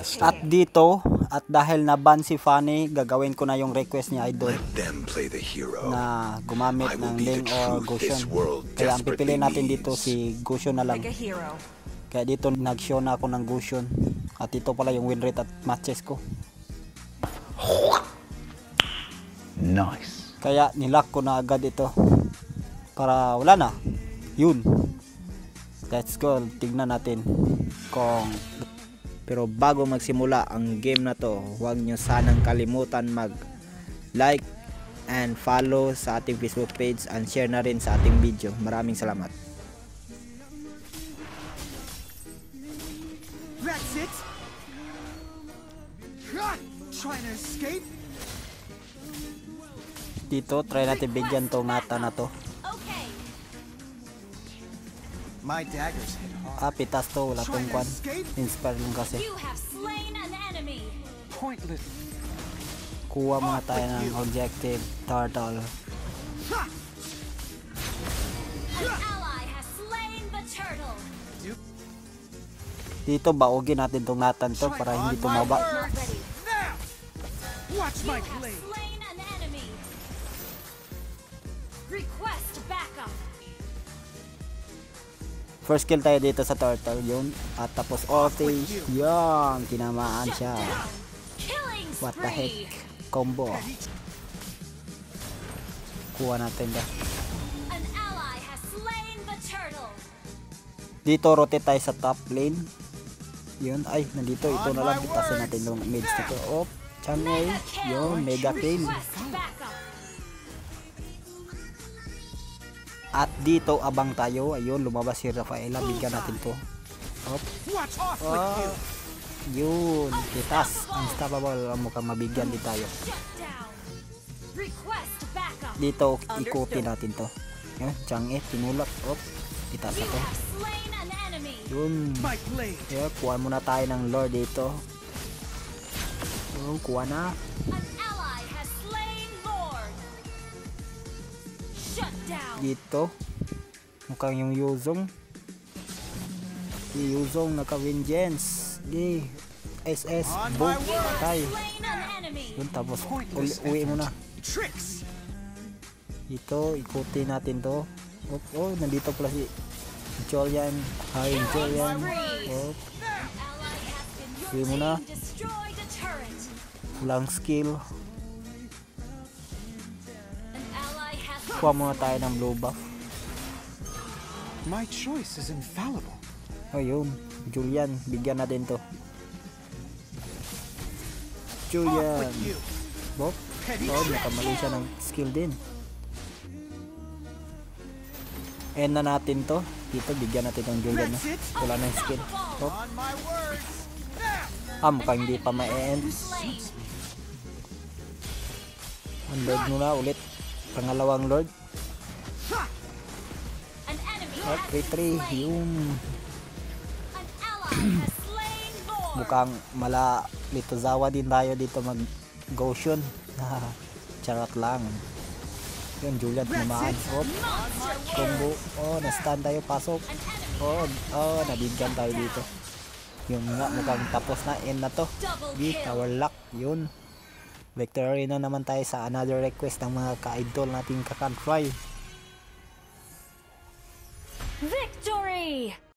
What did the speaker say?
faster. At dito, at dahil na-ban si Fanny, gagawin ko na yung request niya, idol, Let them play the hero. na gumamit I will ng be the Ling or truth this Gusion. world Kaya ang desperately pipiliin natin dito needs. si Gusion na lang. Like a hero. Kaya dito nag-show na ako ng Gusion. At ito pala yung win rate at matches ko. Nice. Kaya nilock ko na agad ito. Para wala na. Yun. Let's go. Tignan natin kung... Pero bago magsimula ang game na to, huwag nyo sanang kalimutan mag-like and follow sa ating Facebook page and share na rin sa ating video. Maraming salamat. That's it. Trying to escape. Dito, try natin bigyan tong nata na to. Okay. My daggers hit hard. Pitas to. Wala tong kwan. Inspire lang kasi. You have slain an enemy. Pointless. Kuha muna tayo ng objective turtle. An ally has slain the turtle. Dito baugin natin tong natan to para hindi tumaba. Not ready. Now. Watch You my have blade. slain an enemy. Request backup. First kill tayo dito sa turtle yun. At tapos ulti. Yan. Tinamaan siya. Killing What the heck. spree. Combo. Kuha natin to. An ally has slain the turtle. Dito rotate tayo sa top lane. Yun. Ay, nandito. Ito na lang. Itasin natin yung mids dito. Oh. Changay. Yun. Mega kill. Request backup. At dito abang tayo. Ayun. Lumabas si Rafaela. Bigyan natin to. Op. Watch off with you. Yun. Kitas. Unstoppable. Mukhang mabigyan din tayo. Shut down. Request backup. Dito ikutin natin to. Yun. Changay. Tinulak. Op. Kitas You ako. have slain an enemy. Yun. My blade. Yeah, kuha muna tayo ng lord dito. Yun. Kuha na. An ally has slain Lord. Shut down. Dito. Mukhang yung Yuzong. Si Yuzong naka-vengeance. Di. SS. Boom. Patay. Slain an enemy. Yun. Tapos Pointless uwi mo na. Tricks. Dito. Ikutin natin to. Oh, nandito pala si Julian. Hi Julian. Oh, Ally has been uwi mo na. destroyed a turret. Walang skill. An ally has Kuha muna tayo ng blue buff. My choice is infallible. Oh, yun. Julian. Bigyan natin to. Off Julian. with you. Bop. Oh, nakamali siya ng skill din. End na natin to. Dito, bigyan natin ng Julian. That's it. Wala na yung skill. Oh, On my words. Now. mukhang hindi pa ma-end. slain. Ang lord muna ulit. Pangalawang lord. An enemy Oh, has 3-3. been slain. Yung An ally has slain Lord. mukhang mala Litozawa din tayo dito mag-Goshen. Charot lang. Yun, Julian tumaan. Oh, Monster kill. combo. Oh, na-stand tayo. Pasok. An enemy Oh, nabigyan tayo dito. Yung nga, mukhang tapos na. End na to. double Di, kill. tower lock. Yun. Victory na naman tayo sa another request ng mga ka-idol nating ka-country. Victory.